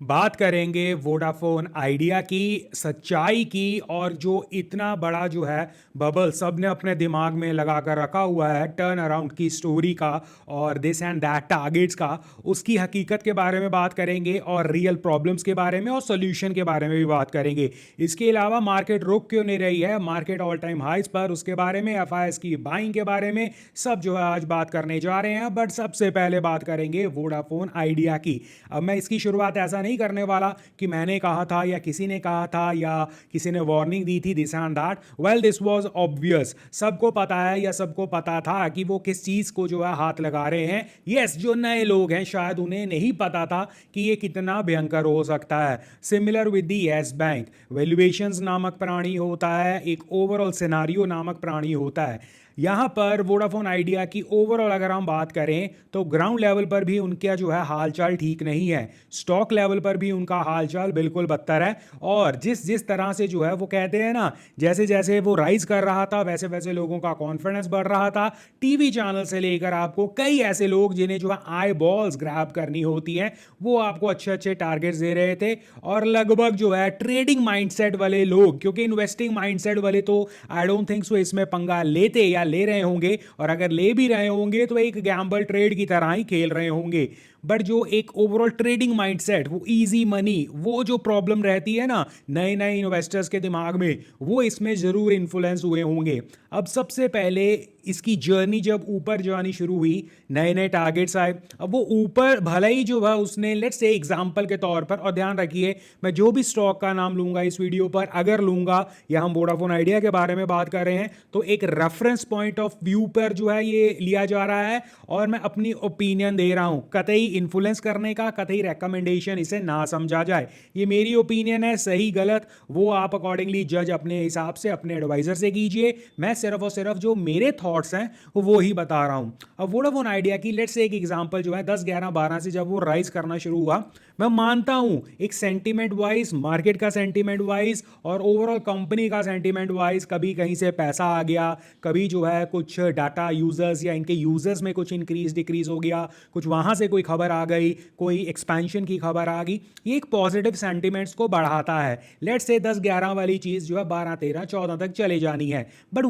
बात करेंगे Vodafone idea की सच्चाई की और जो इतना बड़ा जो है बबल सबने अपने दिमाग में लगा कर रखा हुआ है टर्न अराउंड की स्टोरी का और दिस एंड दैट टारगेट्स का, उसकी हकीकत के बारे में बात करेंगे और रियल प्रॉब्लम्स के बारे में और सोल्यूशन के बारे में भी बात करेंगे। इसके अलावा मार्केट रुक क्यों नहीं रही है, मार्केट ऑल टाइम हाइस पर, उसके बारे में, एफआईएस की बाइंग के बारे में, सब जो है आज बात करने जा रहे हैं। बट सबसे पहले बात करेंगे वोडाफोन आइडिया की। अब मैं इसकी शुरुआत ऐसा नहीं करने वाला कि मैंने कहा था या किसी ने कहा था या किसी ने वार्निंग दी थी this and that. Well this was obvious, सबको पता है या सबको पता था कि वो किस चीज को जो है हाथ लगा रहे हैं। यस, जो नए लोग हैं शायद उन्हें नहीं पता था कि ये कितना भयंकर हो सकता है। Similar with the yes bank, valuations नामक प्राणी होता है, एक ओवरऑल सिनारियो नामक प्राणी होता है। यहाँ पर वोडाफोन आइडिया की ओवरऑल अगर हम बात करें तो ग्राउंड लेवल पर भी उनका जो है हालचाल ठीक नहीं है, स्टॉक लेवल पर भी उनका हालचाल बिल्कुल बदतर है। और जिस जिस तरह से जो है वो कहते हैं ना, जैसे जैसे वो राइज कर रहा था वैसे वैसे लोगों का कॉन्फिडेंस बढ़ रहा था। टीवी चैनल से लेकर आपको कई ऐसे लोग जिन्हें जो है आई बॉल्स ग्रैब करनी होती है, वो आपको अच्छे अच्छे टारगेट्स दे रहे थे। और लगभग जो है ट्रेडिंग माइंडसेट वाले लोग, क्योंकि इन्वेस्टिंग माइंडसेट वाले तो आई डोंट थिंक सो इसमें पंगा लेते या ले रहे होंगे, और अगर ले भी रहे होंगे तो एक गैम्बल ट्रेड की तरह ही खेल रहे होंगे। बट जो एक ओवरऑल ट्रेडिंग माइंडसेट, वो इजी मनी, वो जो प्रॉब्लम रहती है ना नए नए इन्वेस्टर्स के दिमाग में, वो इसमें जरूर इन्फ्लुएंस हुए होंगे। अब सबसे पहले इसकी जर्नी जब ऊपर जानी शुरू हुई, नए नए टारगेट्स आए। अब वो ऊपर भले ही जो है उसने लेट्स से एग्जांपल के तौर पर, और ध्यान रखिए मैं जो भी स्टॉक का नाम लूंगा इस वीडियो पर, अगर लूंगा या हम वोडाफोन आइडिया के बारे में बात कर रहे हैं तो एक रेफरेंस पॉइंट ऑफ व्यू पर जो है ये लिया जा रहा है और मैं अपनी ओपिनियन दे रहा हूं, कतई इन्फ्लुएंस करने का, कतई रेकमेंडेशन इसे ना समझा जाए। ये मेरी ओपिनियन है, सही गलत वो आप अकॉर्डिंगली जज अपने हिसाब से अपने एडवाइजर से कीजिए। मैं सिर्फ और सिर्फ जो मेरे थॉट्स हैं वो ही बता रहा हूं। अब वोडाफोन आइडिया की लेट्स से एक एग्जांपल जो है 10 11 12 से जब वो राइज करना शुरू हुआ, मैं मानता हूं एक सेंटीमेंट वाइज, मार्केट का सेंटीमेंट वाइज और ओवरऑल कंपनी का सेंटीमेंट वाइज, कभी कहीं से पैसा आ गया, कभी जो है कुछ डाटा यूजर्स या इनके यूजर्स में कुछ इंक्रीज डिक्रीज हो गया, कुछ वहां से कोई खबर आ गई, कोई एक्सपेंशन की खबर आ गई, ये एक पॉजिटिव सेंटीमेंट्स को बढ़ाता है। लेट्स से 10 11 वाली चीज जो है 12 13 14 तक चले जानी है। बट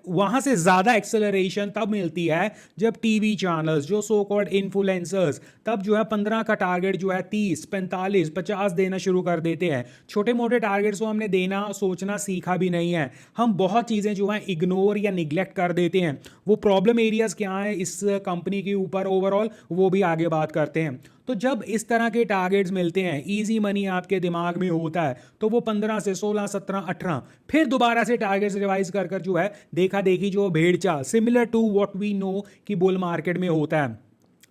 वहां से ज्यादा एक्सेलरेशन तब मिलती है जब टीवी चैनल्स, जो सो कॉल्ड इन्फ्लुएंसर्स, तब जो है 15 का टारगेट जो है 30 45 50 देना शुरू कर देते हैं। छोटे मोटे टारगेट्स को हमने देना सोचना सीखा भी नहीं है, हम बहुत चीजें जो है इग्नोर या निग्लेक्ट कर देते हैं। वो प्रॉब्लम एरियाज क्या है इस कंपनी के ऊपर ओवरऑल, वो भी आगे बात करते हैं। तो जब इस तरह के टारगेट्स मिलते हैं, इजी मनी आपके दिमाग में होता है, तो वो 15 से 16 17 18 फिर दोबारा से टारगेट्स रिवाइज कर कर जो है देखा देखी जो भेड़ चाल, similar to what we know कि बुल मार्केट में होता है।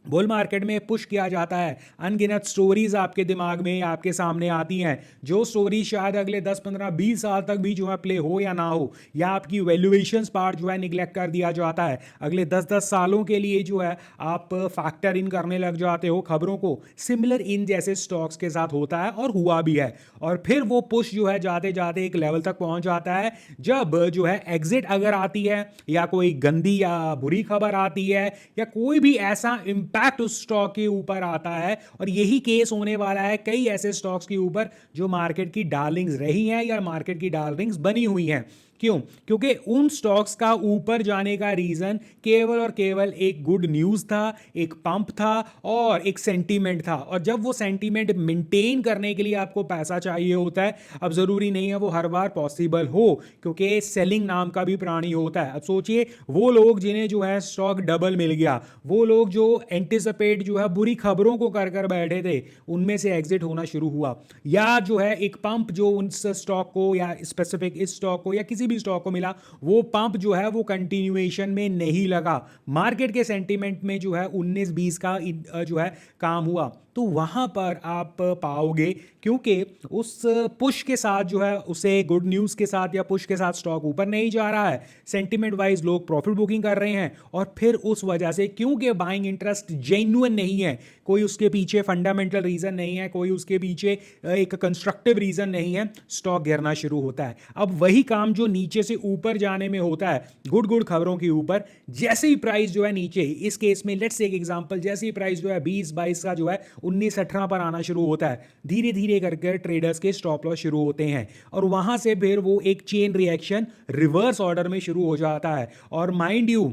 बुल मार्केट में पुश किया जाता है, अनगिनत स्टोरीज आपके दिमाग में आपके सामने आती हैं, जो स्टोरी शायद अगले 10 15 20 साल तक भी जो है प्ले हो या ना हो, या आपकी वैल्यूएशंस पार्ट जो है निगलेक्ट कर दिया जाता है, अगले 10-10 सालों के लिए जो है आप फैक्टर इन करने लग जाते हो खबरों को। सिमिलर इन जैसे स्टॉक्स के साथ होता है और हुआ भी है। और फिर वो पुश जो है जाते जाते एक लेवल तक पहुंच जाता है जब जो है एग्जिट अगर आती है, या कोई गंदी या बुरी खबर आती है, या कोई भी ऐसा इंपैक्ट उस स्टॉक के ऊपर आता है। और यही केस होने वाला है कई ऐसे स्टॉक्स के ऊपर जो मार्केट की डार्लिंग्स रही हैं या मार्केट की डार्लिंग्स बनी हुई हैं। क्यों? क्योंकि उन स्टॉक्स का ऊपर जाने का रीजन केवल और केवल एक गुड न्यूज था, एक पंप था और एक सेंटीमेंट था। और जब वो सेंटीमेंट मेंटेन करने के लिए आपको पैसा चाहिए होता है, अब जरूरी नहीं है वो हर बार पॉसिबल हो, क्योंकि सेलिंग नाम का भी प्राणी होता है। अब सोचिए वो लोग जिन्हें जो है स्टॉक डबल मिल गया, वो लोग जो एंटिसिपेट जो है बुरी खबरों को कर कर बैठे थे, उनमें से एग्जिट होना शुरू हुआ। या जो है एक पंप जो उस स्टॉक को या स्पेसिफिक इस स्टॉक को या किसी भी स्टॉक को मिला, वो पंप जो है वो कंटिन्यूएशन में नहीं लगा, मार्केट के सेंटीमेंट में जो है 19-20 का जो है काम हुआ। तो वहां पर आप पाओगे, क्योंकि उस पुश के साथ जो है उसे गुड न्यूज के साथ या पुश के साथ स्टॉक ऊपर नहीं जा रहा है, सेंटीमेंट वाइज लोग प्रॉफिट बुकिंग कर रहे हैं, और फिर उस वजह से क्योंकि बाइंग इंटरेस्ट जेन्युइन नहीं है, कोई उसके पीछे फंडामेंटल रीजन नहीं है, कोई उसके पीछे एक कंस्ट्रक्टिव रीजन नहीं है, स्टॉक गिरना शुरू होता है। अब वही काम जो नीचे से ऊपर जाने में होता है गुड गुड खबरों के ऊपर, जैसे ही प्राइस जो है नीचे, इस केस में लेट्स एक एग्जांपल, जैसे ही प्राइस जो है 20 22 का जो है 19-18 पर आना शुरू होता है, धीरे धीरे करके ट्रेडर्स के स्टॉप लॉस शुरू होते हैं और वहां से फिर वो एक चेन रिएक्शन रिवर्स ऑर्डर में शुरू हो जाता है। और माइंड यू,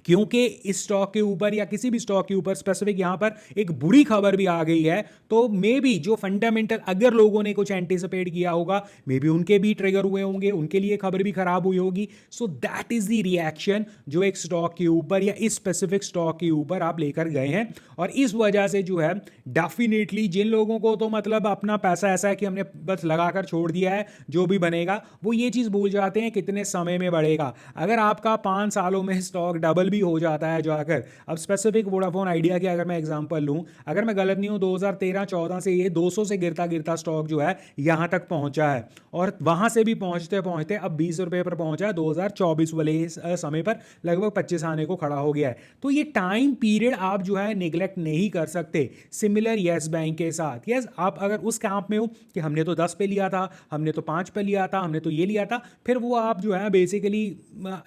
क्योंकि इस स्टॉक के ऊपर या किसी भी स्टॉक के ऊपर स्पेसिफिक यहां पर एक बुरी खबर भी आ गई है, तो मे बी जो फंडामेंटल अगर लोगों ने कुछ एंटिसिपेट किया होगा, मे बी उनके भी ट्रिगर हुए होंगे, उनके लिए खबर भी खराब हुई होगी। So that is the reaction जो एक स्टॉक के ऊपर या इस स्पेसिफिक स्टॉक के ऊपर आप लेकर गए हैं। और इस वजह से जो है डेफिनेटली जिन लोगों को तो मतलब अपना पैसा ऐसा है कि हमने बस लगाकर छोड़ दिया है, जो भी बनेगा, वो ये चीज भूल जाते हैं कितने समय में बढ़ेगा। अगर आपका 5 सालों में स्टॉक डबल भी हो जाता है जाकर, अब स्पेसिफिक वोडाफोन आइडिया की अगर मैं एग्जांपल लूं, अगर मैं गलत नहीं हूं 2013-14 से ये 200 से गिरता गिरता स्टॉक जो है यहां तक पहुंचा है और वहां से भी पहुंचते पहुंचते अब 20 रुपए पर पहुंचा है 2024 वाले समय पर लगभग 25 आने को खड़ा हो गया है। तो ये टाइम पीरियड आप जो है निगलेक्ट नहीं कर सकते। सिमिलर यस बैंक के साथ, यस आप अगर उस कैंप में हो कि हमने तो 10 पे लिया था, हमने तो 5 पे लिया था, हमने तो ये लिया था, फिर वो आप जो है बेसिकली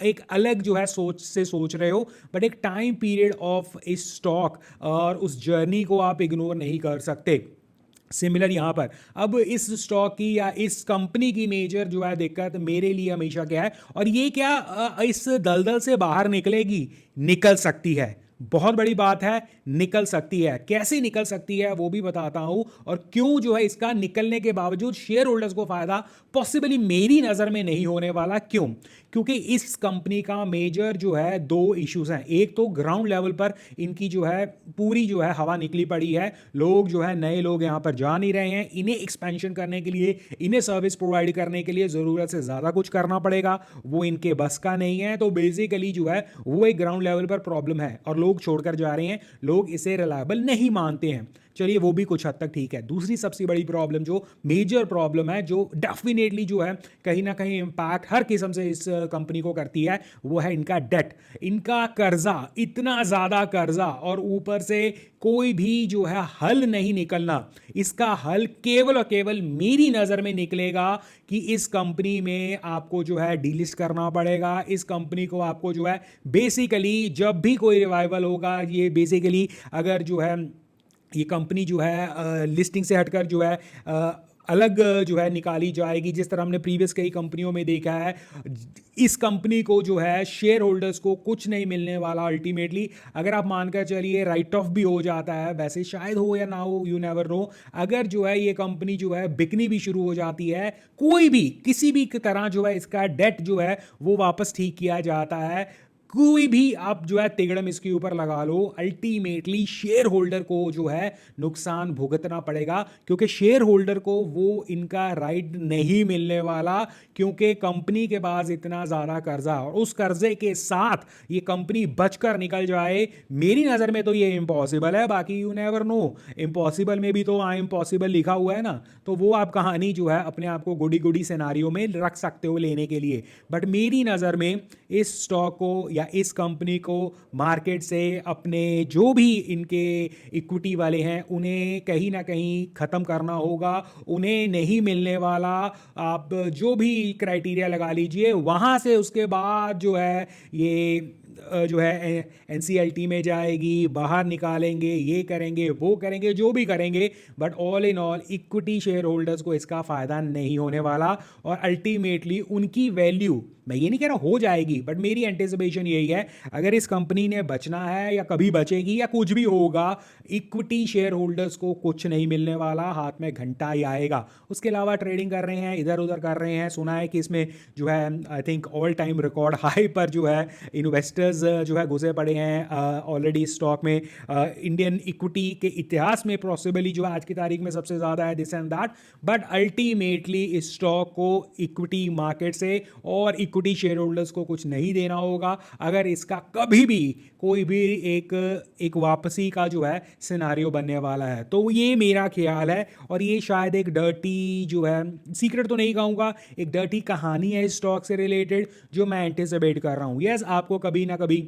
एक अलग जो है सोच से सोच रहे हो। बट एक टाइम पीरियड ऑफ इस स्टॉक और उस जर्नी को आप इग्नोर नहीं कर सकते। सिमिलर यहाँ पर अब इस स्टॉक की या इस कंपनी की मेजर जो है दिक्कत मेरे लिए हमेशा क्या है, और ये क्या इस दलदल से बाहर निकलेगी, निकल सकती है, बहुत बड़ी बात है, निकल सकती है। कैसे निकल सकती है वो भी बताता हूं, और क्यों जो है इसका निकलने के बावजूद शेयर होल्डर्स को फायदा पॉसिबली मेरी नजर में नहीं होने वाला। क्यों? क्योंकि इस कंपनी का मेजर जो है 2 इश्यूज हैं। एक तो ग्राउंड लेवल पर इनकी जो है पूरी जो है हवा निकली पड़ी है, लोग जो है नए लोग यहां पर जा नहीं रहे हैं, इन्हें एक्सपेंशन करने के लिए, इन्हें सर्विस प्रोवाइड करने के लिए जरूरत से ज्यादा कुछ करना पड़ेगा, वो इनके बस का नहीं है। तो बेसिकली जो है वो एक ग्राउंड लेवल पर प्रॉब्लम है और लोग छोड़कर जा रहे हैं, लोग इसे रिलायबल नहीं मानते हैं। चलिए वो भी कुछ हद तक ठीक है। दूसरी सबसे बड़ी प्रॉब्लम, जो मेजर प्रॉब्लम है, जो डेफिनेटली जो है कहीं ना कहीं इंपैक्ट हर किस्म से इस कंपनी को करती है, वो है इनका डेट, इनका कर्जा, इतना ज्यादा कर्जा, और ऊपर से कोई भी जो है हल नहीं निकलना। इसका हल केवल और केवल मेरी नजर में निकलेगा कि इस कंपनी में आपको जो है डीलिस्ट करना पड़ेगा। इस कंपनी को आपको जो है बेसिकली जब भी कोई रिवाइवल होगा, ये बेसिकली अगर जो है ये कंपनी जो है लिस्टिंग से हटकर जो है अलग जो है निकाली जाएगी, जिस तरह हमने प्रीवियस कई कंपनियों में देखा है, इस कंपनी को जो है शेयर होल्डर्स को कुछ नहीं मिलने वाला अल्टीमेटली। अगर आप मानकर चलिए राइट ऑफ भी हो जाता है, वैसे शायद हो या ना हो, यू नेवर नो, अगर जो है ये कंपनी जो है बिकनी भी शुरू हो जाती है, कोई भी किसी भी तरह जो है इसका डेट जो है वो वापस ठीक किया जाता है, कोई भी आप जो है तिगड़म इसके ऊपर लगा लो, अल्टीमेटली शेयर होल्डर को जो है नुकसान भुगतना पड़ेगा, क्योंकि शेयर होल्डर को वो इनका राइट नहीं मिलने वाला, क्योंकि कंपनी के पास इतना ज्यादा कर्जा, और उस कर्जे के साथ ये कंपनी बचकर निकल जाए, मेरी नजर में तो ये इम्पॉसिबल है। बाकी यू नेवर नो, इम्पॉसिबल में भी तो आई इम्पॉसिबल लिखा हुआ है ना, तो वो आप कहानी जो है अपने आप को गुडी गुडी सिनारियो में रख सकते हो लेने के लिए। बट मेरी नजर में इस स्टॉक को या इस कंपनी को मार्केट से अपने जो भी इनके इक्विटी वाले हैं उन्हें कहीं ना कहीं खत्म करना होगा, उन्हें नहीं मिलने वाला। आप जो भी क्राइटेरिया लगा लीजिए, वहां से उसके बाद जो है ये जो है एनसीएलटी में जाएगी, बाहर निकालेंगे, ये करेंगे, वो करेंगे, जो भी करेंगे, but all in all equity share holders को इसका फायदा नहीं होने वाला, और अल्टीमेटली उनकी वैल्यू, मैं ये नहीं कह रहा हो जाएगी, बट मेरी एंटिसिपेशन यही है, अगर इस कंपनी ने बचना है या कभी बचेगी या कुछ भी होगा, इक्विटी शेयर होल्डर्स को कुछ नहीं मिलने वाला, हाथ में घंटा ही आएगा। उसके अलावा ट्रेडिंग कर रहे हैं, इधर उधर कर रहे हैं, सुना है कि इसमें जो है I think all time record high पर जो है इन्वेस्टर्स जो है घुसे पड़े हैं ऑलरेडी स्टॉक में। इंडियन इक्विटी के इतिहास में पॉसिबली जो है आज की तारीख में सबसे ज़्यादा है, this and that, but ultimately इस स्टॉक को इक्विटी मार्केट से और इक्विटी शेयर होल्डर्स को कुछ नहीं देना होगा, अगर इसका कभी भी कोई भी एक वापसी का जो है सिनारियो बनने वाला है। तो ये मेरा ख्याल है, और ये शायद एक डर्टी जो है, सीक्रेट तो नहीं कहूँगा, एक डर्टी कहानी है इस स्टॉक से रिलेटेड जो मैं एंटिसिपेट कर रहा हूँ। यस, आपको कभी ना कभी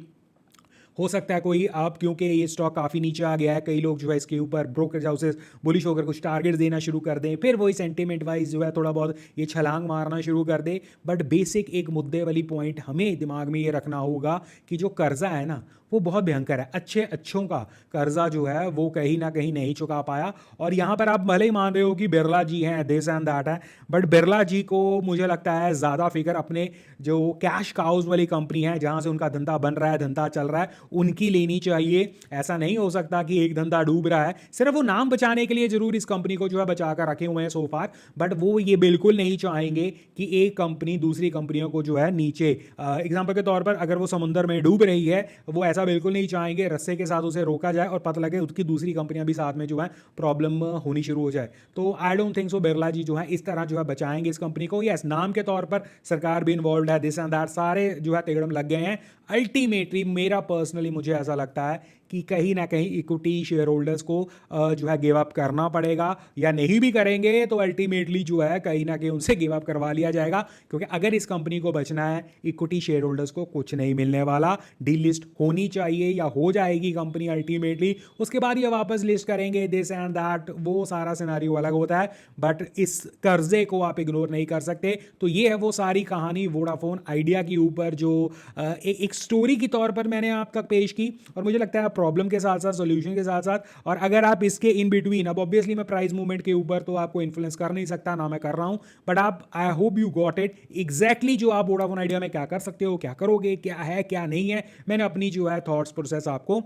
हो सकता है कोई आप, क्योंकि ये स्टॉक काफ़ी नीचे आ गया है, कई लोग जो है इसके ऊपर ब्रोकरेज हाउसेस बुलिश होकर कुछ टारगेट देना शुरू कर दें, फिर वही सेंटीमेंट वाइज जो है थोड़ा बहुत ये छलांग मारना शुरू कर दे। बट बेसिक एक मुद्दे वाली पॉइंट हमें दिमाग में ये रखना होगा कि जो कर्जा है ना, वो बहुत भयंकर है। अच्छों का कर्जा जो है वो कहीं ना कहीं नहीं चुका पाया। और यहाँ पर आप भले ही मान रहे हो कि बिरला जी हैं, दिस एंड दैट है, बट बिरला जी को मुझे लगता है ज़्यादा फिक्र अपने जो कैश काउज वाली कंपनी है जहाँ से उनका धंधा बन रहा है, धंधा चल रहा है, उनकी लेनी चाहिए। ऐसा नहीं हो सकता कि एक धंधा डूब रहा है, सिर्फ वो नाम बचाने के लिए जरूर इस कंपनी को जो है बचा कर रखे हुए हैं सो फार, बट वो ये बिल्कुल नहीं चाहेंगे कि एक कंपनी दूसरी कंपनियों को जो है नीचे, एग्जाम्पल के तौर पर अगर वो समुद्र में डूब रही है, वो ऐसा बिल्कुल नहीं चाहेंगे रस्से के साथ उसे रोका जाए और पता लगे उसकी दूसरी कंपनियां भी साथ में जो है प्रॉब्लम होनी शुरू हो जाए। तो I don't think so Birla ji जो है इस तरह जो है बचाएंगे इस कंपनी को। यस, नाम के तौर पर सरकार भी इन्वॉल्व है, दिस एंड दैट, सारे जो है तिगड़म लग गए हैं। अल्टीमेटली मेरा पर्सनली मुझे ऐसा लगता है कि कहीं ना कहीं इक्विटी शेयर होल्डर्स को जो है गिव अप करना पड़ेगा, या नहीं भी करेंगे तो अल्टीमेटली जो है कहीं ना कहीं उनसे गिव अप करवा लिया जाएगा, क्योंकि अगर इस कंपनी को बचना है इक्विटी शेयर होल्डर्स को कुछ नहीं मिलने वाला। डीलिस्ट होनी चाहिए या हो जाएगी कंपनी अल्टीमेटली, उसके बाद ये वापस लिस्ट करेंगे, दिस एंड दैट, वो सारा सिनारियो अलग होता है, बट इस कर्जे को आप इग्नोर नहीं कर सकते। तो ये है वो सारी कहानी वोडाफोन आइडिया के ऊपर जो एक स्टोरी के तौर पर मैंने आप तक पेश की, और मुझे लगता है प्रॉब्लम के साथ साथ सोल्यूशन के साथ साथ, और अगर आप इसके इन बिटवीन, अब ऑब्वियसली मैं प्राइस मूवमेंट के ऊपर तो आपको इन्फ्लुएंस कर नहीं सकता, ना मैं कर रहा हूं, बट आप, I hope you got it exactly जो आप वोडाफोन आइडिया में क्या कर सकते हो, क्या करोगे, क्या है क्या नहीं है, मैंने अपनी जो है थॉट्स प्रोसेस आपको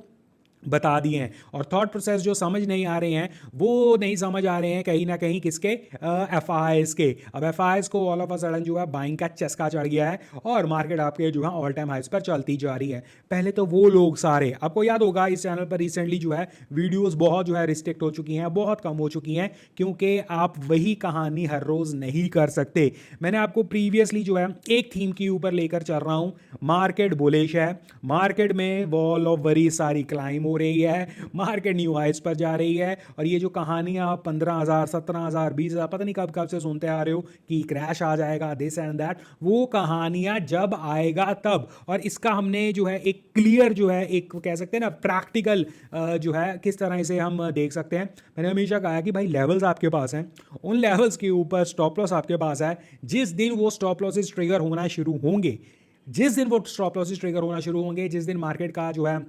बता दिए हैं। और थॉट प्रोसेस जो समझ नहीं आ रहे हैं वो नहीं समझ आ रहे हैं कहीं ना कहीं किसके, एफ के। अब एफ को ऑल ऑफ अ सडन जो है बाइंग का चस्का चढ़ गया है और मार्केट आपके जो है ऑल टाइम हाइस पर चलती जा रही है। पहले तो वो लोग सारे, आपको याद होगा इस चैनल पर रिसेंटली जो है वीडियोस बहुत जो है रिस्ट्रिक्ट हो चुकी हैं, बहुत कम हो चुकी हैं, क्योंकि आप वही कहानी हर रोज नहीं कर सकते। मैंने आपको प्रीवियसली जो है एक थीम के ऊपर लेकर चल रहा हूं, मार्केट बुलिश है, मार्केट में वॉल ऑफ वरी सारी क्लाइम हो रही है, मार्केट न्यू हाइट्स पर जा रही है, और ये जो कहानियां आप 15,000 17,000 20,000 पता नहीं कब कब से सुनते आ रहे हो कि क्रैश आ जाएगा, दिस एंड दैट, वो कहानियां जब आएगा तब। और इसका हमने जो है एक क्लियर जो है एक कह सकते हैं ना प्रैक्टिकल जो है किस तरह से हम देख सकते हैं। मैंने हमेशा कहा कि भाई लेवल्स आपके पास हैं, उन लेवल्स के ऊपर स्टॉप लॉस आपके पास है। जिस दिन वो स्टॉप लॉसेस ट्रिगर होना शुरू होंगे, जिस दिन वो स्टॉप लॉसेस ट्रिगर होना शुरू होंगे, जिस दिन मार्केट का जो है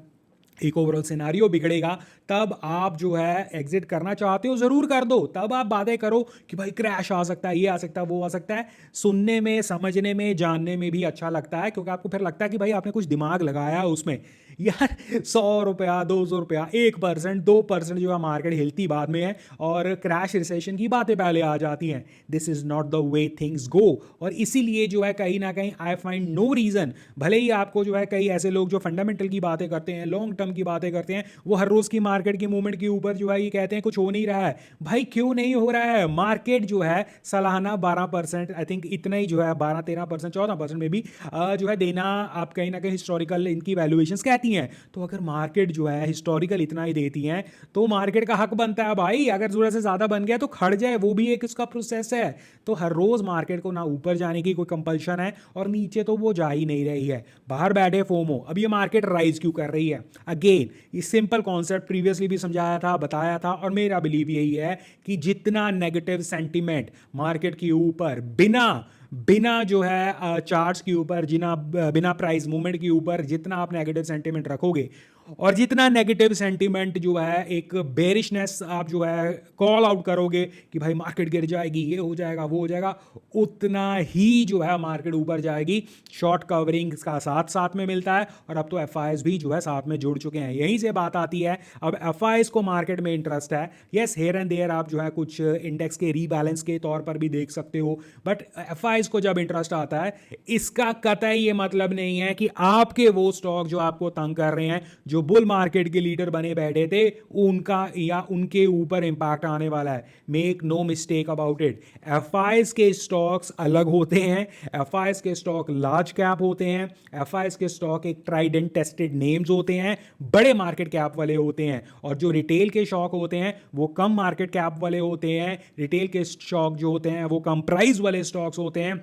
एक ओवरऑल सिनारियो बिगड़ेगा, तब आप जो है एग्जिट करना चाहते हो जरूर कर दो। तब आप बातें करो कि भाई क्रैश आ सकता है, ये आ सकता है, वो आ सकता है। सुनने में, समझने में, जानने में भी अच्छा लगता है, क्योंकि आपको फिर लगता है कि भाई आपने कुछ दिमाग लगाया उसमें। यार 100 रुपया, 200 रुपया, 1%, 2% जो है मार्केट हिलती बाद में है, और क्रैश रिसेशन की बातें पहले आ जाती हैं। This is not the way things go. और इसीलिए जो है कहीं ना कहीं आई फाइंड नो रीजन, भले ही आपको जो है कई ऐसे लोग जो फंडामेंटल की बातें करते हैं, लॉन्ग टर्म की बातें करते हैं, वो हर रोज की मार्केट की मूवमेंट के ऊपर जो है ये कहते हैं कुछ हो नहीं रहा है। भाई क्यों नहीं हो रहा है? मार्केट जो है सालाना 12%, आई थिंक इतना ही जो है 12-13%, 14% में भी जो है देना आप कहीं ना कहीं हिस्टोरिकल इनकी वैल्यूएशंस कहती हैं। तो अगर मार्केट जो है हिस्टोरिकल इतना ही देती हैं, तो मार्केट का हक बनता है भाई, अगर जरूरत से ज्यादा बन गया तो खड़ जाए, वो भी एक उसका प्रोसेस है। तो हर रोज मार्केट को ना ऊपर जाने की कोई कंपल्शन है, और नीचे तो वो जा ही नहीं रही है। बाहर बैठे फोमो, अब ये मार्केट राइज क्यों कर रही है? अगेन ये सिंपल कॉन्सेप्ट प्रीवियसली भी समझाया था, बताया था, और मेरा बिलीव यही है कि जितना नेगेटिव सेंटीमेंट मार्केट के ऊपर बिना बिना जो है चार्ट्स के ऊपर, जिना बिना प्राइस मूवमेंट के ऊपर जितना आप नेगेटिव सेंटीमेंट रखोगे, और जितना नेगेटिव सेंटीमेंट जो है एक बेरिशनेस आप जो है कॉल आउट करोगे कि भाई मार्केट गिर जाएगी, ये हो जाएगा, वो हो जाएगा, उतना ही जो है मार्केट ऊपर जाएगी। शॉर्ट कवरिंग का साथ साथ में मिलता है, और अब तो एफ भी जो है साथ में जुड़ चुके हैं। यहीं से बात आती है, अब एफ को मार्केट में इंटरेस्ट है, यस हेयर एंड देयर आप जो है कुछ इंडेक्स के रीबैलेंस के तौर पर भी देख सकते हो, बट एफ को जब इंटरेस्ट आता है, इसका कतई ये मतलब नहीं है कि आपके वो स्टॉक जो आपको तंग कर रहे हैं, जो बुल मार्केट के लीडर बने बैठे थे, उनका या उनके ऊपर इंपैक्ट आने वाला है। Make no mistake about it. FIS के स्टॉक्स अलग होते हैं, एफआईएस के स्टॉक लार्ज कैप होते हैं, एफआईएस के स्टॉक एक ट्राइड एंड टेस्टेड नेम्स होते हैं, बड़े मार्केट कैप वाले होते हैं, और जो रिटेल के स्टॉक होते हैं वो कम मार्केट कैप वाले होते हैं। रिटेल के स्टॉक जो होते हैं वो कम प्राइस वाले स्टॉक्स होते हैं।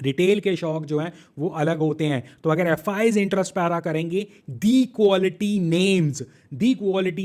रिटेल के शौक जो हैं वो अलग होते हैं। तो अगर एफआईज इंटरेस्ट पैदा करेंगे, the quality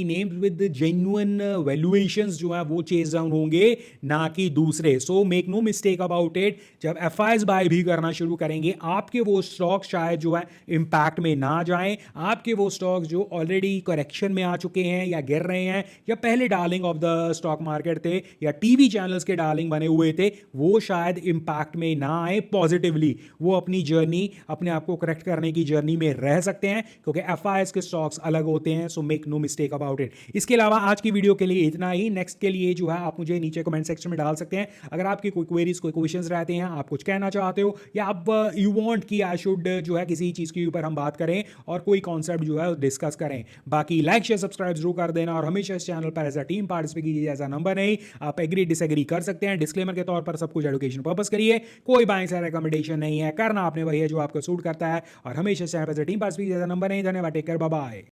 names with genuine valuations जो है वो चेज डाउन होंगे, ना कि दूसरे। So make no mistake about it, जब एफआईज बाय भी करना शुरू करेंगे, आपके वो स्टॉक शायद जो है इंपैक्ट में ना जाएं। आपके वो स्टॉक्स जो ऑलरेडी करेक्शन में आ चुके हैं या गिर रहे हैं या पहले darling of the stock market थे या टीवी चैनल्स के डार्लिंग बने हुए थे, वो शायद इंपैक्ट में ना आए पॉजिटिवली। वो अपनी जर्नी, अपने आप को करेक्ट करने की जर्नी में रह सकते हैं, क्योंकि एफआईएस के स्टॉक्स अलग होते हैं। So make no mistake about it. इसके अलावा आज की वीडियो के लिए इतना ही। नेक्स्ट के लिए जो है आप मुझे नीचे कमेंट सेक्शन में डाल सकते हैं। अगर आपकी कोई क्वेरीज, कोई क्वेश्चंस रहते हैं, आप कुछ कहना चाहते हो, या आप यू वांट कि आई शुड जो है किसी चीज के ऊपर हम बात करें और कोई कॉन्सेप्ट जो है डिस्कस करें, बाकी लाइक शेयर सब्सक्राइब जरूर कर देना। और हमेशा इस चैनल पर एज अ टीम पार्टिसिपेट कीजिए, ऐसा नंबर नहीं। आप एग्री डिसएग्री कर सकते हैं, डिस्क्लेमर के तौर पर सब कुछ एजुकेशन पर्पस करिए, कोई बाइंग से रिकमेंडेशन नहीं है। करना आपने वही है जो आपको सूट करता है। और हमेशा चैनल पर टीम पार्टिसिपेट, ऐसा नंबर नहीं। धन्यवाद, टेक केयर, बाय बाय।